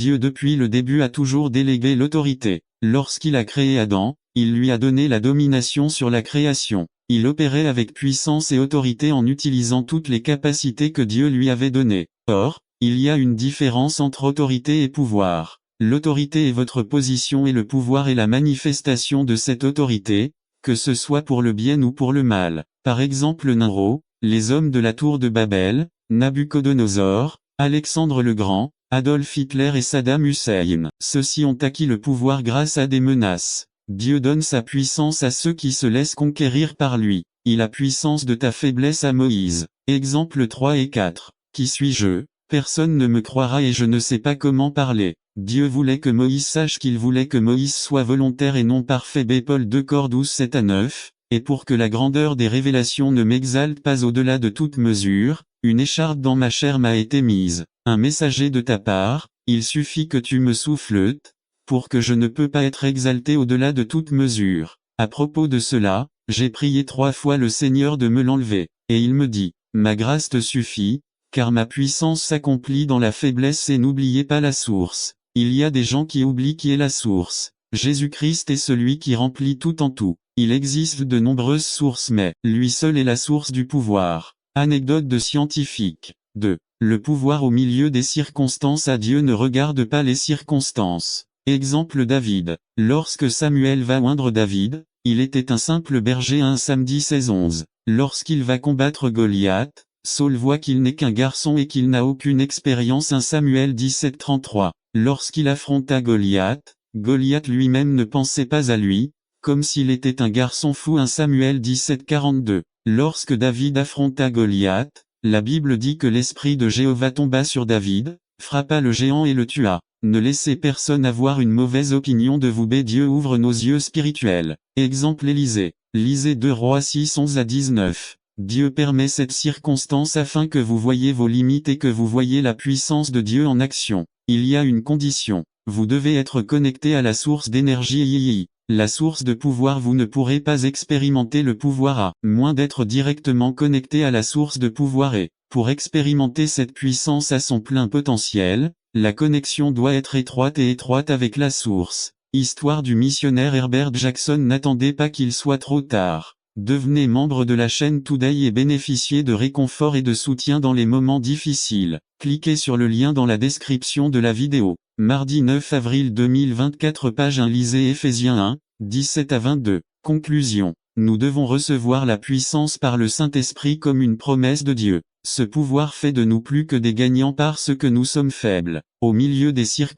Dieu depuis le début a toujours délégué l'autorité. Lorsqu'il a créé Adam, il lui a donné la domination sur la création. Il opérait avec puissance et autorité en utilisant toutes les capacités que Dieu lui avait données. Or, il y a une différence entre autorité et pouvoir. L'autorité est votre position et le pouvoir est la manifestation de cette autorité, que ce soit pour le bien ou pour le mal. Par exemple Nimrod, les hommes de la tour de Babel, Nabuchodonosor, Alexandre le Grand, Adolf Hitler et Saddam Hussein. Ceux-ci ont acquis le pouvoir grâce à des menaces. Dieu donne sa puissance à ceux qui se laissent conquérir par lui. Il a puissance de ta faiblesse à Moïse. Exemple 3 et 4. Qui suis-je? Personne ne me croira et je ne sais pas comment parler. Dieu voulait que Moïse sache qu'il voulait que Moïse soit volontaire et non parfait. B. Paul 2 Cor 12 7 à 9. Et pour que la grandeur des révélations ne m'exalte pas au-delà de toute mesure, une écharpe dans ma chair m'a été mise. Un messager de ta part, il suffit que tu me souffles, pour que je ne peux pas être exalté au-delà de toute mesure. À propos de cela, j'ai prié 3 fois le Seigneur de me l'enlever, et il me dit, ma grâce te suffit, car ma puissance s'accomplit dans la faiblesse et n'oubliez pas la source. Il y a des gens qui oublient qui est la source. Jésus-Christ est celui qui remplit tout en tout. Il existe de nombreuses sources mais, lui seul est la source du pouvoir. Anecdote de scientifique. 2. Le pouvoir au milieu des circonstances. À Dieu ne regarde pas les circonstances. Exemple David. Lorsque Samuel va oindre David, il était un simple berger. 1 Samedi 16-11. Lorsqu'il va combattre Goliath, Saul voit qu'il n'est qu'un garçon et qu'il n'a aucune expérience. 1 Samuel 17-33. Lorsqu'il affronta Goliath, Goliath lui-même ne pensait pas à lui, comme s'il était un garçon fou. 1 Samuel 17-42. Lorsque David affronta Goliath, la Bible dit que l'esprit de Jéhovah tomba sur David, frappa le géant et le tua. Ne laissez personne avoir une mauvaise opinion de vous. B. Dieu ouvre nos yeux spirituels. Exemple Élisée. Lisez 2 Rois 6 11 à 19. Dieu permet cette circonstance afin que vous voyiez vos limites et que vous voyiez la puissance de Dieu en action. Il y a une condition. Vous devez être connecté à la source d'énergie. La source de pouvoir. Vous ne pourrez pas expérimenter le pouvoir à moins d'être directement connecté à la source de pouvoir et, pour expérimenter cette puissance à son plein potentiel, la connexion doit être étroite avec la source. Histoire du missionnaire Herbert Jackson. N'attendez pas qu'il soit trop tard. Devenez membre de la chaîne Today et bénéficiez de réconfort et de soutien dans les moments difficiles. Cliquez sur le lien dans la description de la vidéo. Mardi 9 avril 2024 page 1 Lisez Éphésiens 1, 17 à 22. Conclusion. Nous devons recevoir la puissance par le Saint-Esprit comme une promesse de Dieu. Ce pouvoir fait de nous plus que des gagnants parce que nous sommes faibles. Au milieu des circonstances